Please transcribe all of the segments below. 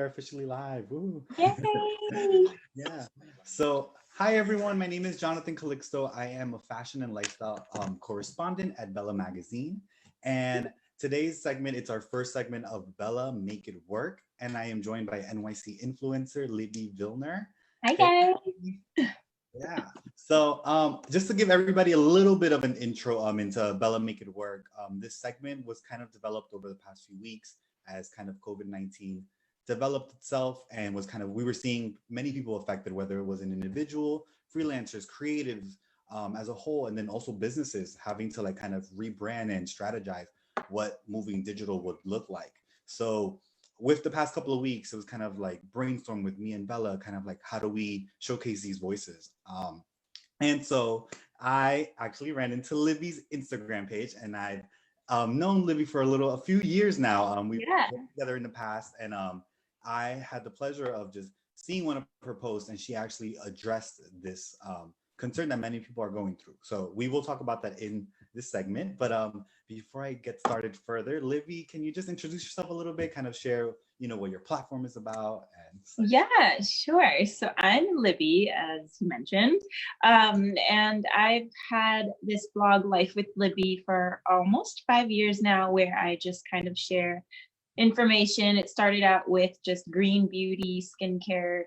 are officially live. Woo. Yay! Yeah. So, hi everyone. My name is Jonathan Calixto. I am a fashion and lifestyle correspondent at Bella Magazine. And today's segment, it's our first segment of Bella Make It Work. And I am joined by NYC influencer Libby Vilner. Hi Hey, guys. yeah. So, just to give everybody a little bit of an intro into Bella Make It Work, this segment was kind of developed over the past few weeks as kind of COVID-19 developed itself and was kind of, we were seeing many people affected, whether it was an individual, freelancers, creatives as a whole, and then also businesses having to like kind of rebrand and strategize what moving digital would look like. So, with the past couple of weeks, it was kind of like brainstorm with me and Bella, kind of like how do we showcase these voices? And so I actually ran into Libby's Instagram page, and I've known Libby for a few years now. We've Yeah. worked together in the past, and I had the pleasure of just seeing one of her posts, and she actually addressed this concern that many people are going through. So we will talk about that in this segment. But before I get started further, Libby, can you just introduce yourself a little bit, kind of share, what your platform is about? And such. Yeah, sure. So I'm Libby, as you mentioned, and I've had this blog, Life with Libby, for almost 5 years now, where I just kind of share information. It started out with just green beauty, skincare,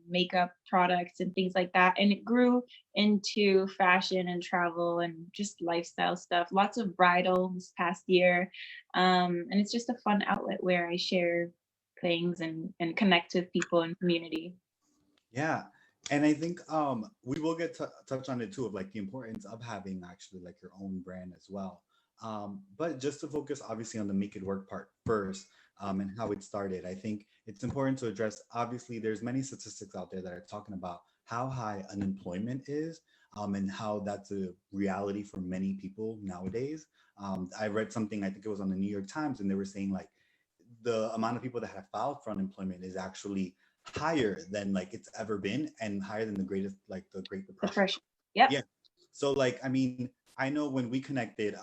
makeup products and things like that. And it grew into fashion and travel and just lifestyle stuff, lots of bridal this past year. And it's just a fun outlet where I share things and connect with people and community. Yeah. And I think we will get to touch on it too, of like the importance of having actually like your own brand as well. But just to focus obviously on the make it work part first, and how it started, I think it's important to address, obviously there's many statistics out there that are talking about how high unemployment is, and how that's a reality for many people nowadays. I read something, I think it was on the New York Times, and they were saying like the amount of people that have filed for unemployment is actually higher than like it's ever been, and higher than the Great Depression. Depression. Yep. Yeah. So like, I mean, I know when we connected,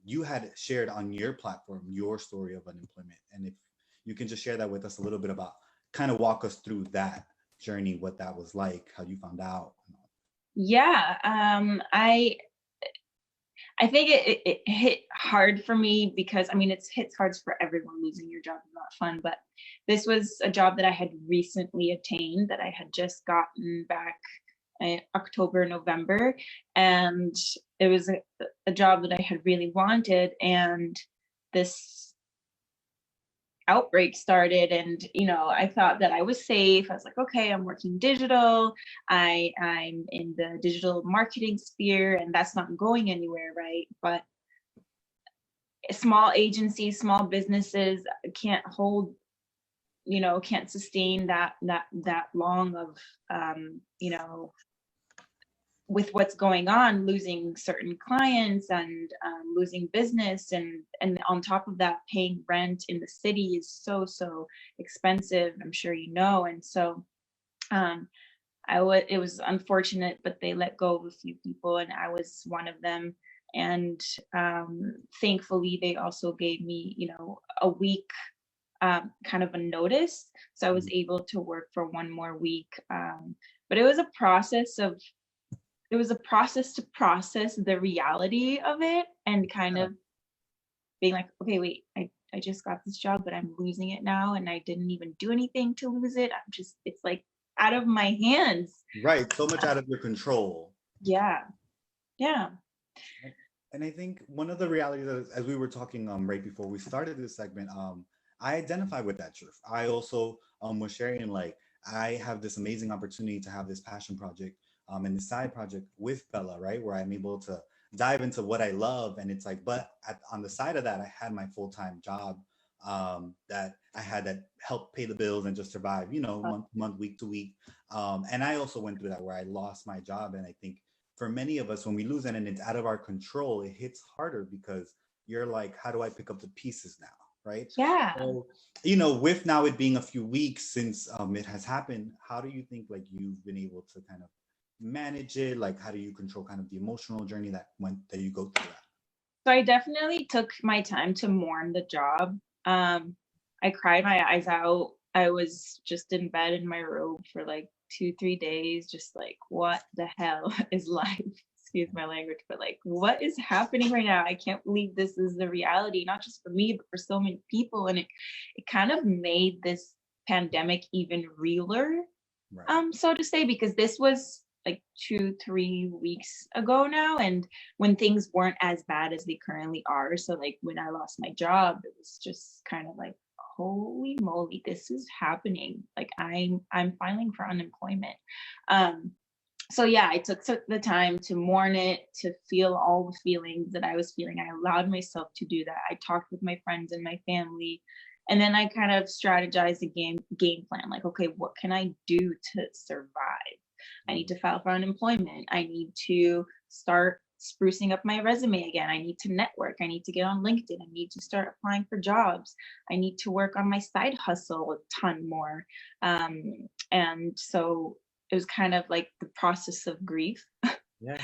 you had shared on your platform your story of unemployment, and if you can just share that with us a little bit about, kind of walk us through that journey, what that was like, how you found out. Yeah. I think it hit hard for me because it hits hard for everyone. Losing your job is not fun, but this was a job that I had recently attained, that I had just gotten back in October, November, and it was a job that I had really wanted, and this outbreak started, and I thought that I was safe. I was like, okay, I'm working digital, I'm in the digital marketing sphere, and that's not going anywhere, right? But small agencies, small businesses can't hold, can't sustain that long of with what's going on, losing certain clients and losing business, and on top of that, paying rent in the city is so expensive. I'm sure you know. And so it was unfortunate, but they let go of a few people, and I was one of them. And thankfully, they also gave me, a week kind of a notice, so I was able to work for one more week. But it was a process to process the reality of it, and kind of being like, okay, wait, I just got this job, but I'm losing it now, and I didn't even do anything to lose it. It's like out of my hands. Right. So much out of your control. Yeah. And I think one of the realities, as we were talking right before we started this segment, I identify with that truth. I also was sharing like, I have this amazing opportunity to have this passion project and the side project with Bella, right? Where I'm able to dive into what I love. And it's like, but on the side of that, I had my full-time job that I had that helped pay the bills and just survive, month to month, week to week. And I also went through that where I lost my job. And I think for many of us, when we lose it and it's out of our control, it hits harder because you're like, how do I pick up the pieces now? Right? Yeah. So, with now it being a few weeks since it has happened, how do you think like you've been able to kind of manage it? Like, how do you control kind of the emotional journey that you go through that? So I definitely took my time to mourn the job. I cried my eyes out I was just in bed in my robe for like 2, 3 days, just like, what the hell is life? Excuse my language, but like, what is happening right now? I can't believe this is the reality, not just for me, but for so many people. And it kind of made this pandemic even realer, Right. so to say, because this was like 2, 3 weeks ago now, and when things weren't as bad as they currently are. So like when I lost my job, it was just kind of like, holy moly, this is happening. Like I'm filing for unemployment. Um, so yeah, I took the time to mourn it, to feel all the feelings that I was feeling. I allowed myself to do that. I talked with my friends and my family, and then I kind of strategized a game plan. Like, okay, what can I do to survive? I need Mm. to file for unemployment. I need to start sprucing up my resume again. I need to network. I need to get on LinkedIn. I need to start applying for jobs. I need to work on my side hustle a ton more. And so it was kind of like the process of grief. Yeah.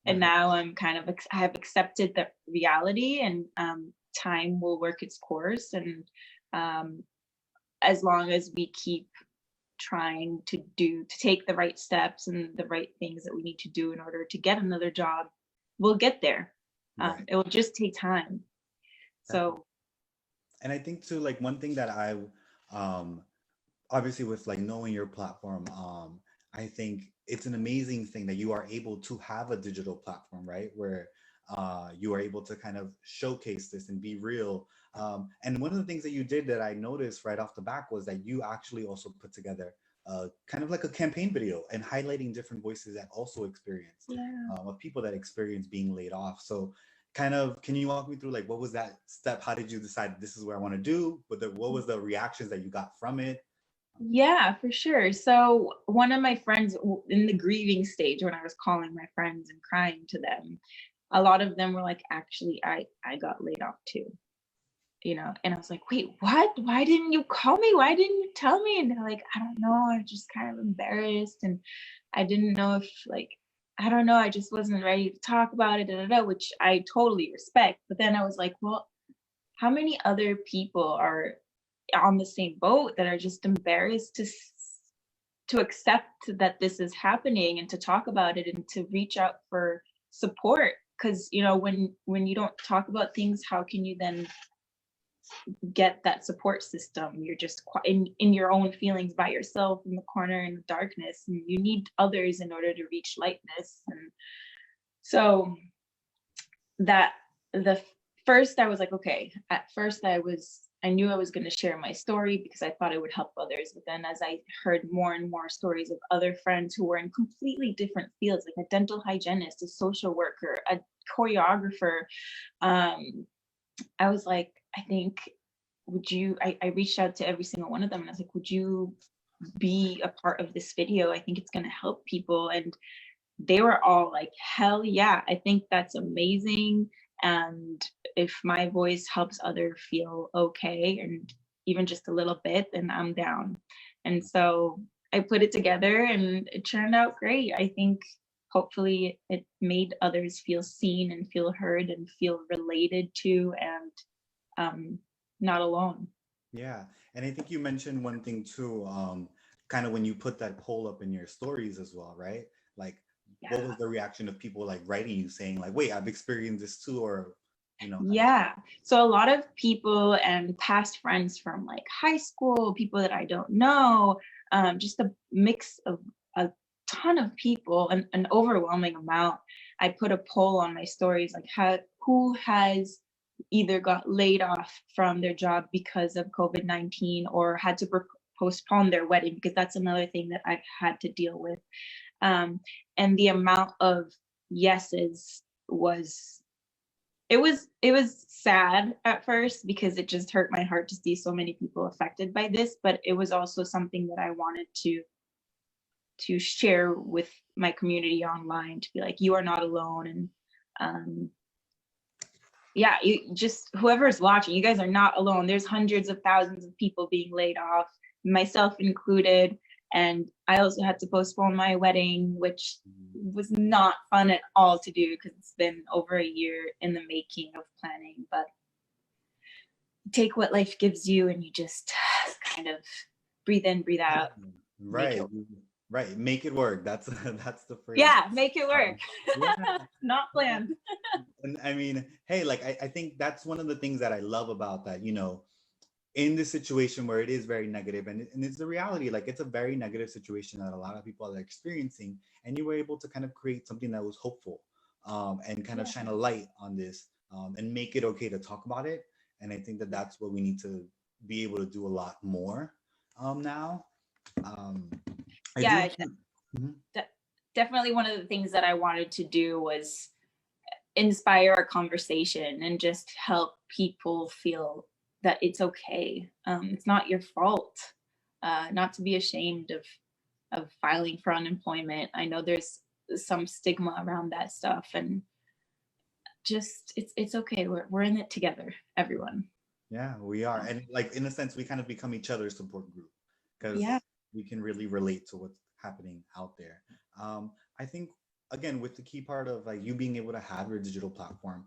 And Right. now I'm kind of I have accepted the reality, and time will work its course. And um, as long as we keep trying to take the right steps and the right things that we need to do in order to get another job, we'll get there. Right. It will just take time. Definitely. So And I think too, like one thing that I um obviously with like knowing your platform, I think it's an amazing thing that you are able to have a digital platform, right? Where you are able to kind of showcase this and be real. And one of the things that you did that I noticed right off the back was that you actually also put together kind of like a campaign video and highlighting different voices that also experience yeah. of people that experience being laid off. So kind of, can you walk me through like what was that step? How did you decide this is what I want to do? What was the reactions that you got from it? Yeah, for sure. So one of my friends in the grieving stage, when I was calling my friends and crying to them, a lot of them were like, actually, I got laid off too. And I was like, wait, what? Why didn't you call me? Why didn't you tell me? And they're like, I don't know, I'm just kind of embarrassed, and I didn't know if, like, I don't know, I just wasn't ready to talk about it, da, da, da, which I totally respect. But then I was like, well, how many other people are on the same boat that are just embarrassed to accept that this is happening and to talk about it and to reach out for support? Because when you don't talk about things, how can you then get that support system? You're just in your own feelings by yourself in the corner in the darkness, and you need others in order to reach lightness. And so that the first I was like, okay, at first I knew I was going to share my story because I thought it would help others. But then as I heard more and more stories of other friends who were in completely different fields, like a dental hygienist, a social worker, a choreographer, I was like, I think, I reached out to every single one of them, and I was like, would you be a part of this video? I think it's going to help people. And they were all like, hell yeah, I think that's amazing. And if my voice helps others feel okay, and even just a little bit, then I'm down. And so I put it together, and it turned out great. I think hopefully it made others feel seen and feel heard and feel related to, and not alone. Yeah. And I think you mentioned one thing too, kind of when you put that poll up in your stories as well, right? Like, what Yeah. was the reaction of people like writing you saying like, wait, I've experienced this too, or, kind of. Yeah. So a lot of people and past friends from like high school, people that I don't know, just a mix of a ton of people, an overwhelming amount. I put a poll on my stories like, who has either got laid off from their job because of COVID-19, or had to postpone their wedding, because that's another thing that I've had to deal with. And the amount of yeses was it was sad at first, because it just hurt my heart to see so many people affected by this, but it was also something that I wanted to share with my community online, to be like, you are not alone. And um yeah, you just, whoever's watching, you guys are not alone. There's hundreds of thousands of people being laid off, myself included. And I also had to postpone my wedding, which Mhm. was not fun at all to do, because it's been over a year in the making of planning. But take what life gives you, and you just kind of breathe in, breathe out, make Right. it. Right. Make it work. That's that's the phrase. Yeah, make it work. Yeah. Not planned. And I mean, hey, like I think that's one of the things that I love about that, in this situation where it is very negative, and it's the reality, like it's a very negative situation that a lot of people are experiencing, and you were able to kind of create something that was hopeful, and kind of Yeah. shine a light on this, and make it okay to talk about it. And I think that that's what we need to be able to do a lot more, now. um, I do. Yeah, Mhm. definitely one of the things that I wanted to do was inspire a conversation and just help people feel that it's okay. It's not your fault. Not to be ashamed of filing for unemployment. I know there's some stigma around that stuff, and just it's okay. We're in it together, everyone. Yeah, we are. And like in a sense, we kind of become each other's support group because Yeah. we can really relate to what's happening out there. I think again with the key part of like you being able to have your digital platform,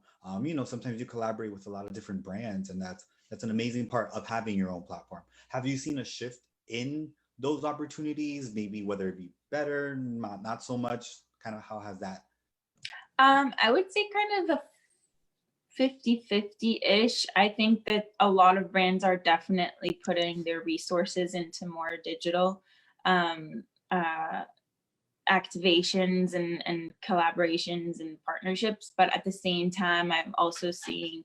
sometimes you collaborate with a lot of different brands, and that's an amazing part of having your own platform. Have you seen a shift in those opportunities? Maybe whether it be better, not so much. Kind of how has that? I would say kind of a 50-50-ish. I think that a lot of brands are definitely putting their resources into more digital um, uh, activations and collaborations and partnerships. But at the same time, I'm also seeing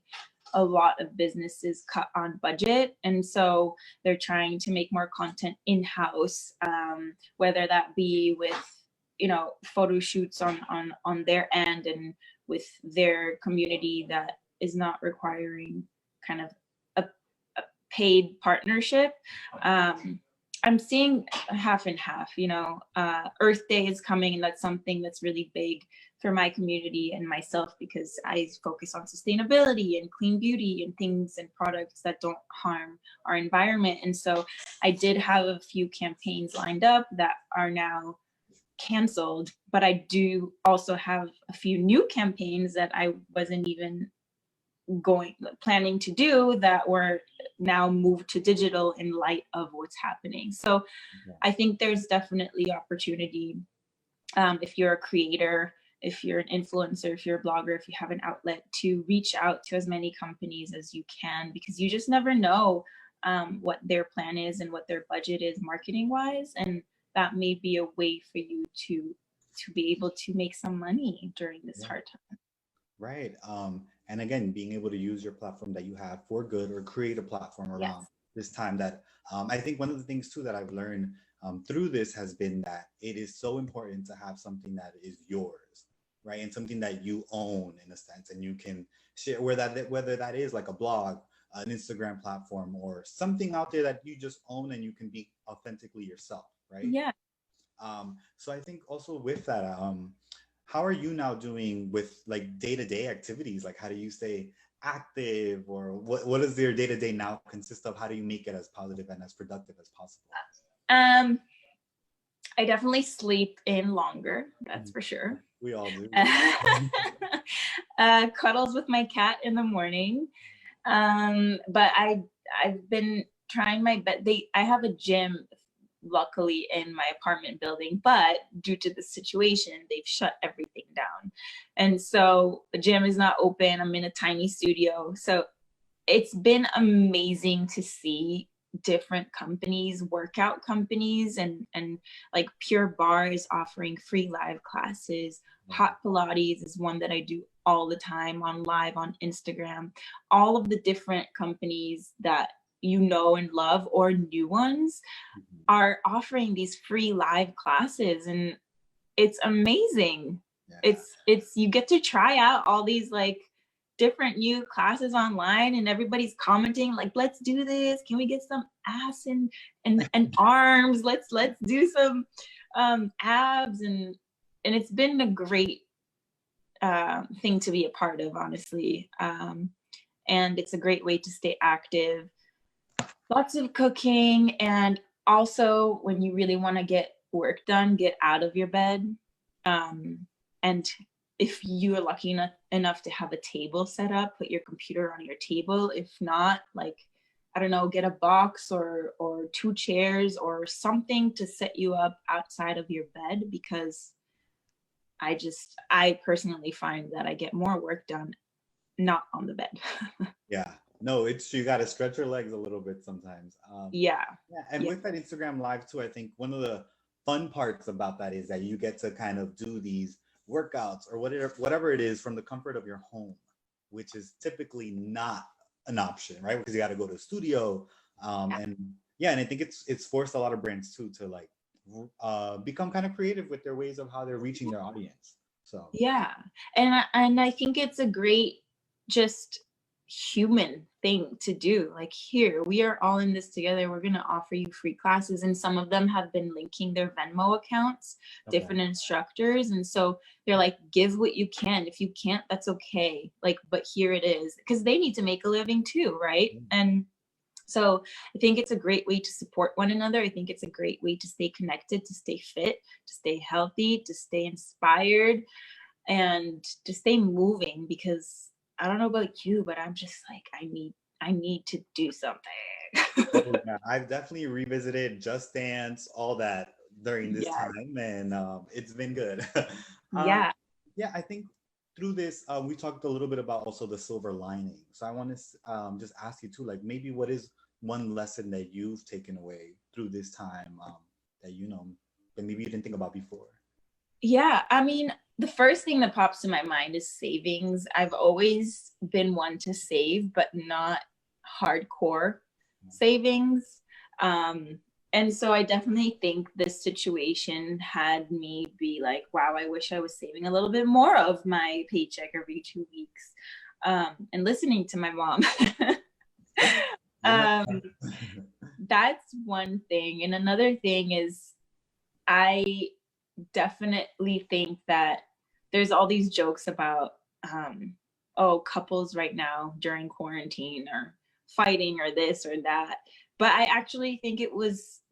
a lot of businesses cut on budget. And so they're trying to make more content in-house, whether that be with, photo shoots on their end and with their community that is not requiring kind of a paid partnership. I'm seeing half and half, Earth Day is coming, and that's something that's really big for my community and myself because I focus on sustainability and clean beauty and things and products that don't harm our environment. And so I did have a few campaigns lined up that are now canceled, but I do also have a few new campaigns that I wasn't even planning to do that were now moved to digital in light of what's happening. So I think there's definitely opportunity, if you're a creator, if you're an influencer, if you're a blogger, if you have an outlet, to reach out to as many companies as you can, because you just never know what their plan is and what their budget is marketing wise, and that may be a way for you to be able to make some money during this hard time. Right. And again, being able to use your platform that you have for good, or create a platform around this time that, I think one of the things too that I've learned, through this has been that it is so important to have something that is yours, right? And something that you own in a sense, and you can share whether that is like a blog, an Instagram platform, or something out there that you just own and you can be authentically yourself, right? Yeah. So I think also with that, how are you now doing with like day-to-day activities? Like how do you stay active, or what does your day-to-day now consist of? How do you make it as positive and as productive as possible? I definitely sleep in longer, that's for sure. We all do. Cuddles with my cat in the morning. But I've been trying my best. I have a gym luckily in my apartment building, but due to the situation, they've shut everything down. And so the gym is not open. I'm in a tiny studio. So it's been amazing to see different companies, workout companies, and like Pure Barre is offering free live classes. Hot Pilates is one that I do all the time on live on Instagram. All of the different companies that you know and love, or new ones, are offering these free live classes, and it's amazing. It's you get to try out all these like different new classes online, and everybody's commenting like, let's do this, can we get some ass and arms, let's do some abs, and it's been a great thing to be a part of, honestly. And it's a great way to stay active. Lots of cooking, and also when you really want to get work done, get out of your bed. And if you are lucky enough to have a table set up, put your computer on your table. If not, like, I don't know, get a box or 2 chairs or something to set you up outside of your bed, because I personally find that I get more work done not on the bed. Yeah, no, it's you got to stretch your legs a little bit sometimes. Yeah. Yeah, and with that Instagram live too, I think one of the fun parts about that is that you get to kind of do these workouts or whatever it is from the comfort of your home, which is typically not an option, right? Because you got to go to a studio, and yeah, and I think it's forced a lot of brands too to like become kind of creative with their ways of how they're reaching their audience. So Yeah. And I think it's a great just human thing to do. Like, here, we are all in this together. We're going to offer you free classes. And some of them have been linking their Venmo accounts, okay. different instructors. And so they're like, give what you can. If you can't, that's okay. Like, but here it is. Because they need to make a living too, right? And so I think it's a great way to support one another. I think it's a great way to stay connected, to stay fit, to stay healthy, to stay inspired, and to stay moving, because I don't know about you, but I'm just like, I need to do something. Oh, yeah. I've definitely revisited Just Dance, all that during this time, and it's been good. Yeah. Yeah, I think through this, we talked a little bit about also the silver lining. So I want to just ask you too, like maybe what is one lesson that you've taken away through this time that that maybe you didn't think about before? Yeah, I mean, the first thing that pops to my mind is savings. I've always been one to save, but not hardcore savings. And so I definitely think this situation had me be like, wow, I wish I was saving a little bit more of my paycheck every 2 weeks, and listening to my mom. That's one thing. And another thing is, I definitely think that there's all these jokes about couples right now during quarantine or fighting or this or that, but I actually think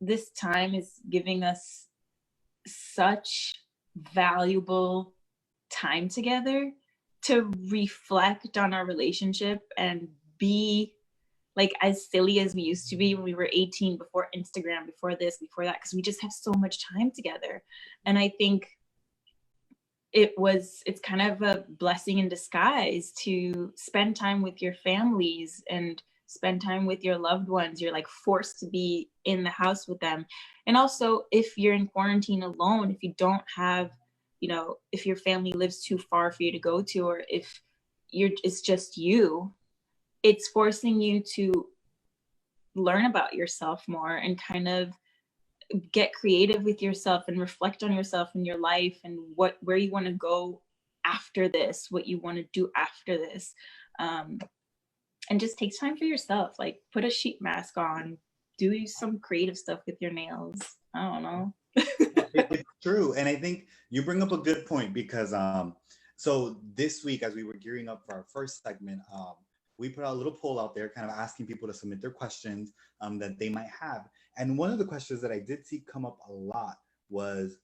this time is giving us such valuable time together to reflect on our relationship and be like as silly as we used to be when we were 18, before Instagram, before this, before that, because we just have so much time together. And I think it's kind of a blessing in disguise to spend time with your families and spend time with your loved ones. You're like forced to be in the house with them. And also, if you're in quarantine alone, if you don't have, if your family lives too far for you to go to, or if it's just you, it's forcing you to learn about yourself more and kind of get creative with yourself and reflect on yourself and your life and where you want to go after this, what you want to do after this. And just take time for yourself, like put a sheet mask on, do some creative stuff with your nails. I don't know. It's true. And I think you bring up a good point because so this week, as we were gearing up for our first segment, we put out a little poll out there kind of asking people to submit their questions that they might have. And one of the questions that I did see come up a lot was,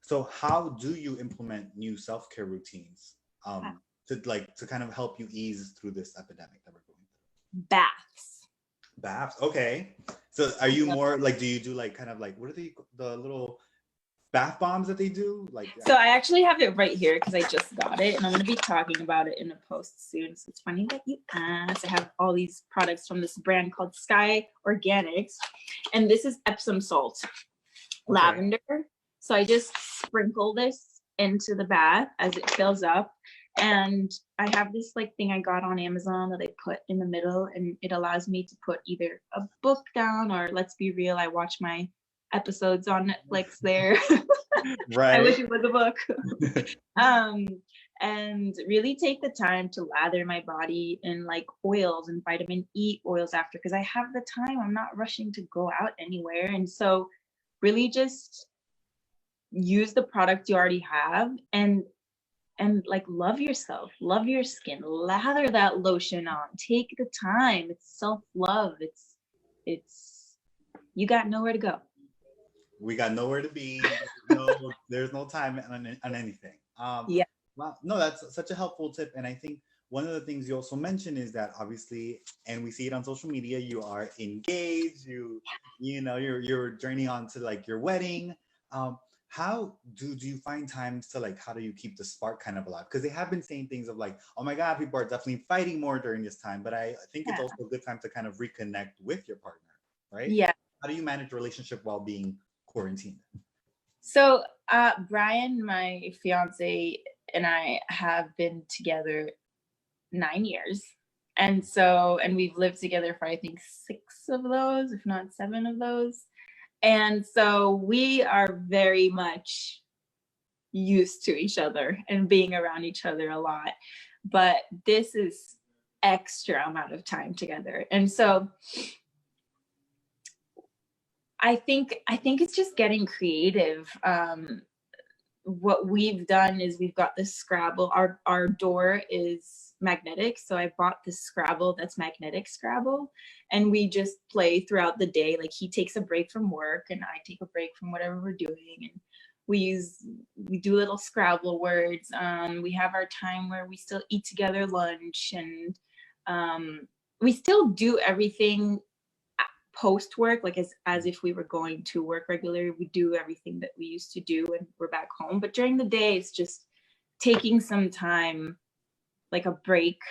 so how do you implement new self-care routines to kind of help you ease through this epidemic that we're going through? Baths. Okay. So are you more like, do you do like kind of like, what are the little bath bombs that they do? Like, so I actually have it right here because I just got it and I'm going to be talking about it in a post soon. So it's funny that you asked. I have all these products from this brand called Sky Organics, and this is Epsom salt, lavender. So I just sprinkle this into the bath as it fills up. And I have this like thing I got on Amazon that I put in the middle, and it allows me to put either a book down, or let's be real, I watch my episodes on Netflix there. Right. I wish it was a book. And really take the time to lather my body in like oils and vitamin E oils after, because I have the time. I'm not rushing to go out anywhere. And so really just use the product you already have and like love yourself, love your skin, lather that lotion on, take the time. It's self-love. It's you got nowhere to go. We got nowhere to be. There's no time on anything. Yeah. Wow. No, that's such a helpful tip. And I think one of the things you also mentioned is that obviously, and we see it on social media, you are engaged. You know, you're journeying on to like your wedding. Um, how do you find times to like? How do you keep the spark kind of alive? Because they have been saying things of like, oh my God, people are definitely fighting more during this time. But I think it's Yeah. also a good time to kind of reconnect with your partner, right? Yeah. How do you manage relationship while being quarantined? So Brian, my fiance, and I have been together 9 years. And we've lived together for I think 6 of those, if not 7 of those. And so we are very much used to each other and being around each other a lot. But this is extra amount of time together. And so I think it's just getting creative. What we've done is we've got this Scrabble. Our door is magnetic, so I bought this Scrabble that's magnetic Scrabble, and we just play throughout the day. Like he takes a break from work, and I take a break from whatever we're doing, and we do little Scrabble words. We have our time where we still eat together lunch, and we still do everything post work, like as if we were going to work regularly. We do everything that we used to do and we're back home, but during the day it's just taking some time, like a break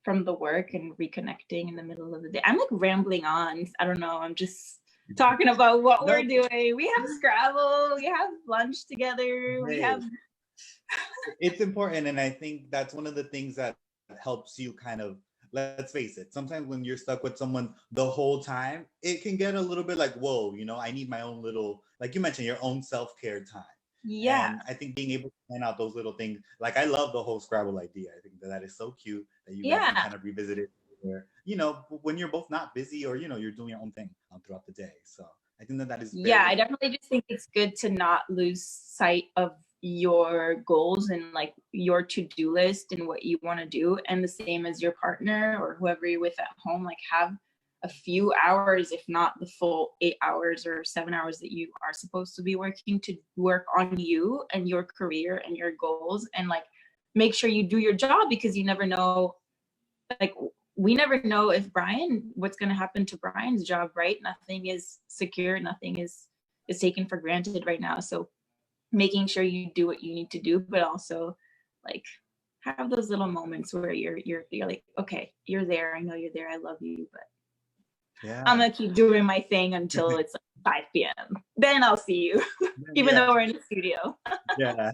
from the work and reconnecting in the middle of the day. I'm like rambling on, I don't know, I'm just talking about what No, we're doing. We have Scrabble, we have lunch together, we hey, have it's important, and I think that's one of the things that helps you kind of, let's face it, sometimes when you're stuck with someone the whole time, it can get a little bit like, whoa, you know, I need my own little, like you mentioned, your own self-care time. yeah, And I think being able to plan out those little things, like I love the whole Scrabble idea. I think that is so cute that you guys can yeah, kind of revisit it where, you know, when you're both not busy, or, you know, you're doing your own thing throughout the day. So I think that that is yeah. very I definitely just think it's good to not lose sight of your goals and like your to-do list and what you want to do, and the same as your partner or whoever you're with at home, like have a few hours, if not the full 8 hours or 7 hours that you are supposed to be working, to work on you and your career and your goals, and like make sure you do your job, because you never know, like we never know if Brian, what's going to happen to Brian's job, right? Nothing is secure, nothing is taken for granted right now. So making sure you do what you need to do, but also like have those little moments where you're like, okay, you're there, I know you're there, I love you, but I'm yeah. gonna keep doing my thing until it's like 5 p.m. Then I'll see you, even Yeah. though we're in the studio. Yeah.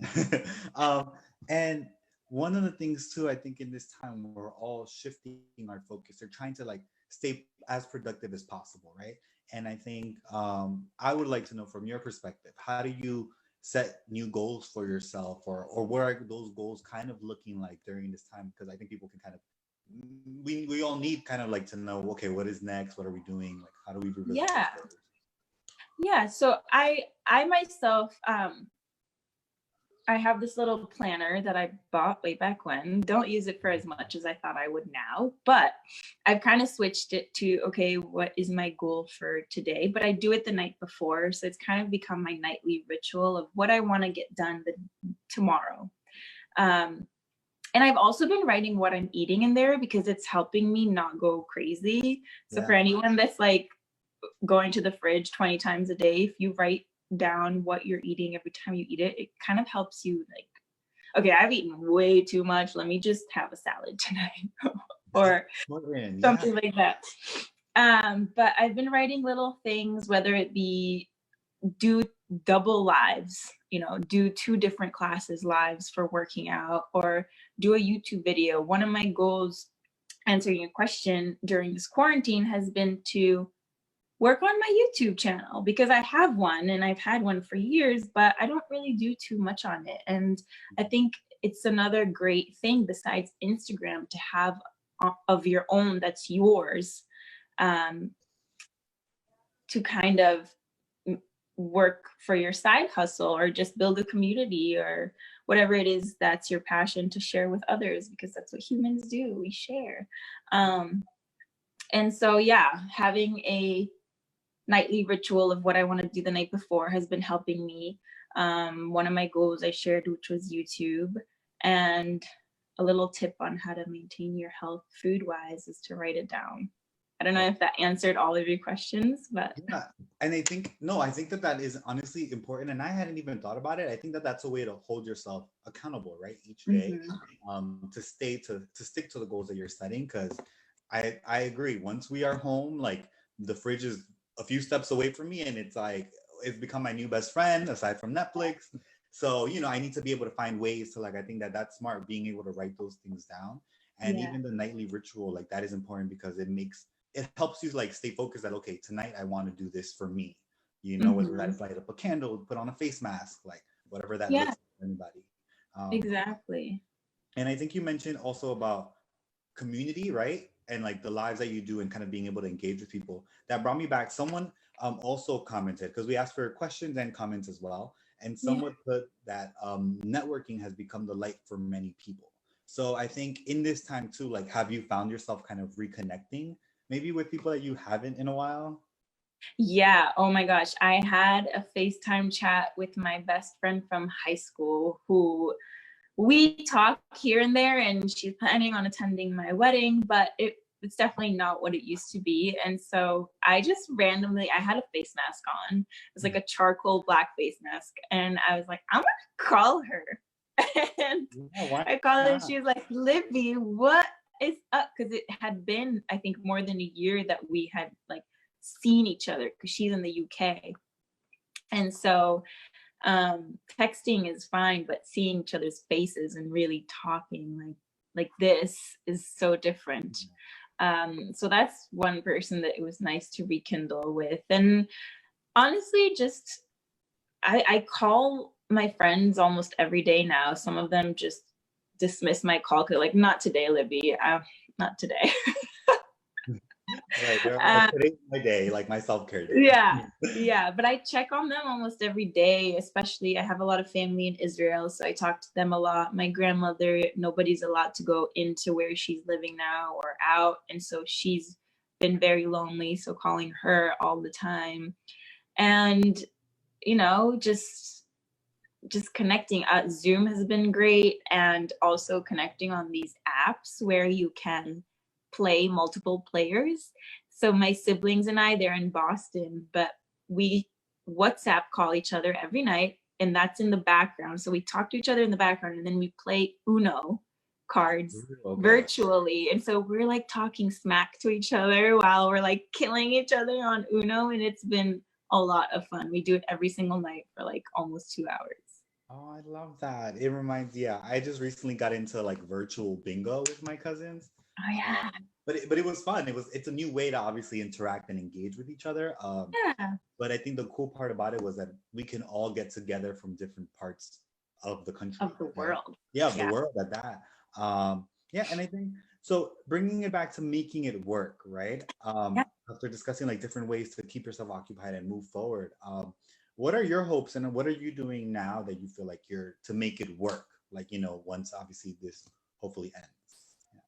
And one of the things too, I think in this time we're all shifting our focus. They're trying to like stay as productive as possible, right? And I think I would like to know from your perspective, how do you set new goals for yourself, or what are those goals kind of looking like during this time? Because I think people can kind of, we all need kind of like to know, okay, what is next? What are we doing? Like, how do we revisit those Yeah, goals? yeah. So I myself, I have this little planner that I bought way back when. Don't use it for as much as I thought I would now, but I've kind of switched it to, okay, what is my goal for today? But I do it the night before. So it's kind of become my nightly ritual of what I want to get done tomorrow. Um, and I've also been writing what I'm eating in there because it's helping me not go crazy. So for Yeah. anyone that's like going to the fridge 20 times a day, if you write down what you're eating every time you eat it, it kind of helps you like, okay, I've eaten way too much, let me just have a salad tonight That's or important. Yeah. something like that. But I've been writing little things, whether it be do double lives, do 2 different classes lives for working out, or do a YouTube video. One of my goals, answering your question, during this quarantine has been to work on my YouTube channel, because I have one and I've had one for years, but I don't really do too much on it. And I think it's another great thing besides Instagram to have of your own that's yours, um, to kind of work for your side hustle or just build a community or whatever it is that's your passion to share with others, because that's what humans do, we share. And so yeah, having a nightly ritual of what I want to do the night before has been helping me. One of my goals I shared, which was YouTube, and a little tip on how to maintain your health food-wise is to write it down. I don't know if that answered all of your questions, but yeah. And I think that is honestly important. And I hadn't even thought about it. I think that that's a way to hold yourself accountable, right? Each day, to stick to the goals that you're setting. Because I agree. Once we are home, like the fridge is a few steps away from me, and it's like it's become my new best friend aside from Netflix. So I need to be able to find ways to, like, I think that that's smart, being able to write those things down. And yeah. even the nightly ritual, like, that is important because it helps you, like, stay focused that, okay, tonight I want to do this for me, whether that's light up a candle, put on a face mask, like whatever that looks like for anybody. Exactly. And I think you mentioned also about community, right? And like the lives that you do and kind of being able to engage with people. That brought me back. Someone also commented, because we asked for questions and comments as well. And someone put that networking has become the light for many people. So I think in this time too, like, have you found yourself kind of reconnecting maybe with people that you haven't in a while? Yeah. Oh my gosh. I had a FaceTime chat with my best friend from high school who we talk here and there, and she's planning on attending my wedding, but it's definitely not what it used to be. And so I just randomly, I had a face mask on. It was like a charcoal black face mask. And I was like, I'm going to call her. And I called her and she was like, Libby, what is up? Because it had been, I think, more than a year that we had like seen each other, because she's in the UK. And so texting is fine, but seeing each other's faces and really talking like this is so different. So that's one person that it was nice to rekindle with. And honestly, just I call my friends almost every day now. Some of them just dismiss my call, like, not today, Libby, not today. Right, today's my day, like my self-care day. Yeah, but I check on them almost every day. Especially, I have a lot of family in Israel, so I talk to them a lot. My grandmother, nobody's allowed to go into where she's living now or out, and so she's been very lonely, so calling her all the time. And just connecting. Zoom has been great, and also connecting on these apps where you can play multiple players. So my siblings and I, they're in Boston, but we WhatsApp call each other every night, and that's in the background. So we talk to each other in the background, and then we play Uno cards virtually. And so we're like talking smack to each other while we're like killing each other on Uno, and it's been a lot of fun. We do it every single night for like almost 2 hours. Oh, I love that. It reminds, I just recently got into like virtual bingo with my cousins. Oh yeah. But it was fun. It's a new way to obviously interact and engage with each other. But I think the cool part about it was that we can all get together from different parts of the country, of the world. Of the world at that. And I think so. Bringing it back to making it work, right? After discussing like different ways to keep yourself occupied and move forward, what are your hopes and what are you doing now that you feel like you're to make it work? Like, once obviously this hopefully ends.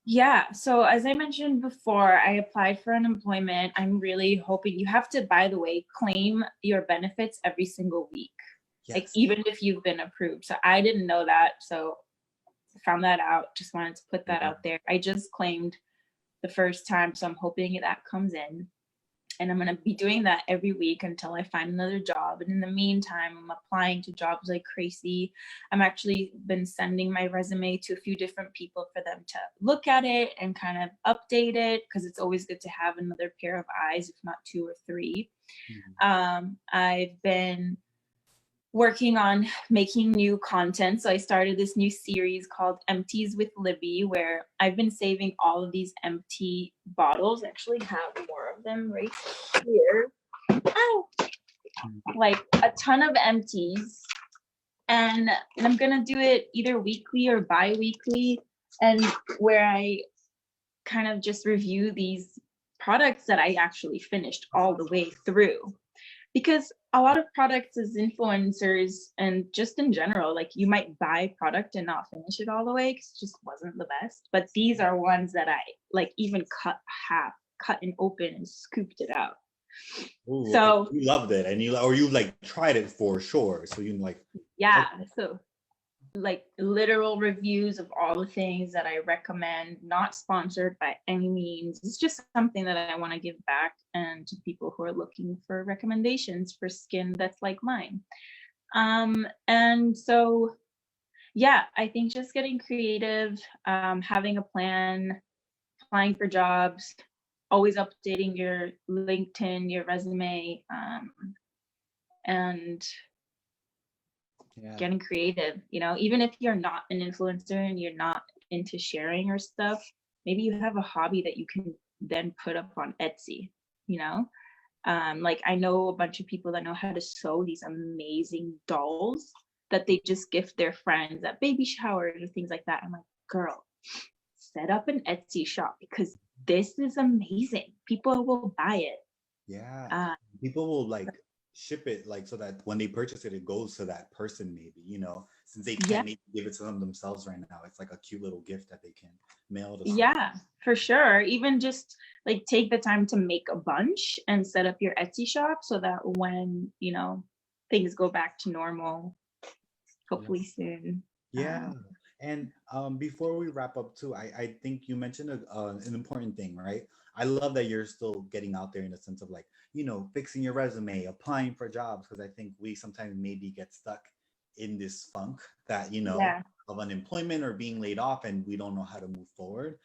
Yeah. So as I mentioned before, I applied for unemployment. I'm really hoping you have to, by the way, claim your benefits every single week, like even if you've been approved. So I didn't know that. So I found that out. Just wanted to put that out there. I just claimed the first time. So I'm hoping that comes in. And I'm going to be doing that every week until I find another job. And in the meantime, I'm applying to jobs like crazy. I'm actually been sending my resume to a few different people for them to look at it and kind of update it, because it's always good to have another pair of eyes, if not 2 or 3. I've been working on making new content. So I started this new series called Empties with Libby, where I've been saving all of these empty bottles. I actually have more of them right here. Like a ton of empties. And I'm going to do it either weekly or bi-weekly, and where I kind of just review these products that I actually finished all the way through. Because a lot of products as influencers and just in general, like you might buy product and not finish it all the way because it just wasn't the best. But these are ones that I like even cut and open and scooped it out. Ooh, so you loved it, and you like tried it for sure. So you like So like literal reviews of all the things that I recommend, not sponsored by any means. It's just something that I want to give back and to people who are looking for recommendations for skin that's like mine. And so, yeah, I think just getting creative, having a plan, applying for jobs, always updating your LinkedIn, your resume, and Yeah. getting creative. Even if you're not an influencer and you're not into sharing your stuff, maybe you have a hobby that you can then put up on Etsy. Like I know a bunch of people that know how to sew these amazing dolls that they just gift their friends at baby showers or things like that. I'm like, girl, set up an Etsy shop because this is amazing. People will buy it. Yeah. People will like ship it like so that when they purchase it, it goes to that person, maybe, since they Yeah. can't maybe give it to them themselves right now. It's like a cute little gift that they can mail to someone. Yeah, for sure. Even just like take the time to make a bunch and set up your Etsy shop so that when, things go back to normal, hopefully soon. Yeah. And before we wrap up too, I think you mentioned an important thing, right? I love that you're still getting out there in the sense of like, fixing your resume, applying for jobs, because I think we sometimes maybe get stuck in this funk that, Yeah. of unemployment or being laid off and we don't know how to move forward.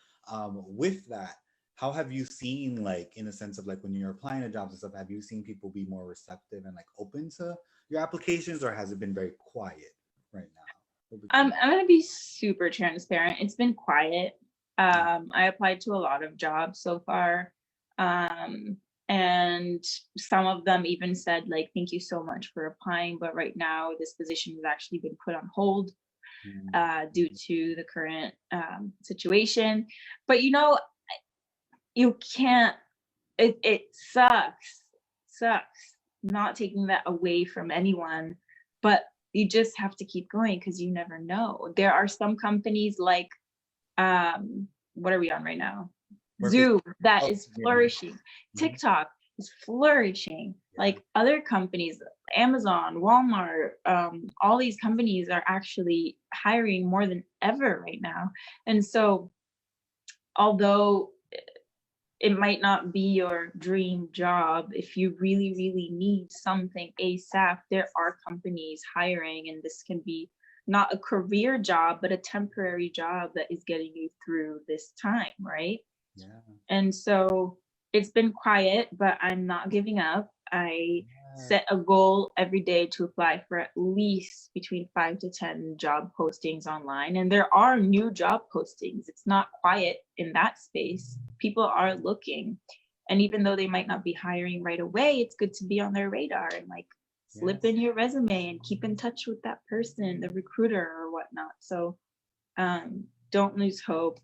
With that, how have you seen, like, in a sense of like when you're applying to jobs and stuff, have you seen people be more receptive and like open to your applications, or has it been very quiet right now? I'm going to be super transparent. It's been quiet. I applied to a lot of jobs so far. And some of them even said like, thank you so much for applying. But right now this position has actually been put on hold due to the current situation. But you can't, it sucks not taking that away from anyone, but you just have to keep going because you never know. There are some companies like what are we on right now? Zoom, that is flourishing. TikTok is flourishing. Like other companies, Amazon, Walmart, all these companies are actually hiring more than ever right now. And so although it might not be your dream job, if you really, really need something ASAP, there are companies hiring, and this can be not a career job, but a temporary job that is getting you through this time, right? Yeah. And so it's been quiet, but I'm not giving up. I set a goal every day to apply for at least between 5 to 10 job postings online. And there are new job postings. It's not quiet in that space. People are looking. And even though they might not be hiring right away, it's good to be on their radar and like slip in your resume and keep in touch with that person, the recruiter or whatnot. So don't lose hope.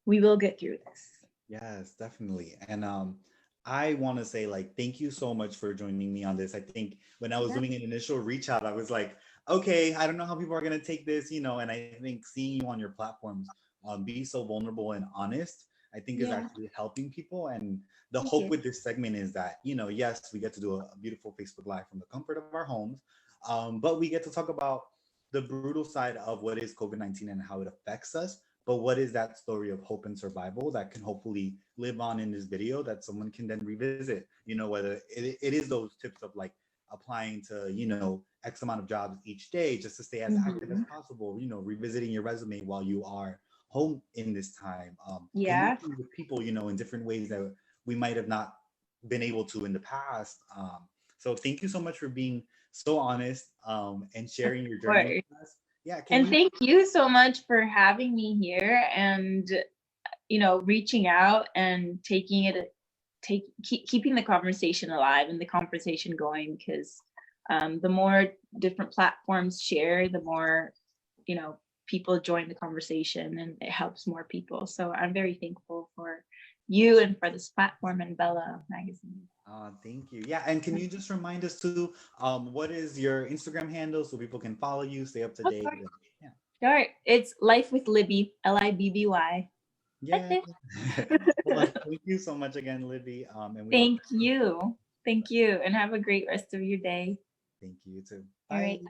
We will get through this. Yes, definitely. And I want to say like thank you so much for joining me on this. I think when I was doing an initial reach out, I was like, okay, I don't know how people are gonna take this, and I think seeing you on your platforms be so vulnerable and honest, I think is actually helping people. And the hope with this segment is that, yes, we get to do a beautiful Facebook Live from the comfort of our homes, but we get to talk about the brutal side of what is COVID-19 and how it affects us. But what is that story of hope and survival that can hopefully live on in this video that someone can then revisit, whether it is those tips of like applying to, X amount of jobs each day just to stay as active as possible, revisiting your resume while you are home in this time. Connecting with people, in different ways that we might have not been able to in the past. So thank you so much for being so honest and sharing your journey with us. Yeah, and thank you so much for having me here and reaching out and keeping the conversation alive and the conversation going, because the more different platforms share, the more people join the conversation and it helps more people. So I'm very thankful for you and for this platform and Bella Magazine. Thank you. Yeah, and can you just remind us too, what is your Instagram handle so people can follow you, stay up to date? Yeah. Sure. It's Life with Libby, Libby. Yeah. Well, thank you so much again, Libby. And thank you, and have a great rest of your day. Thank you too. Bye. All right.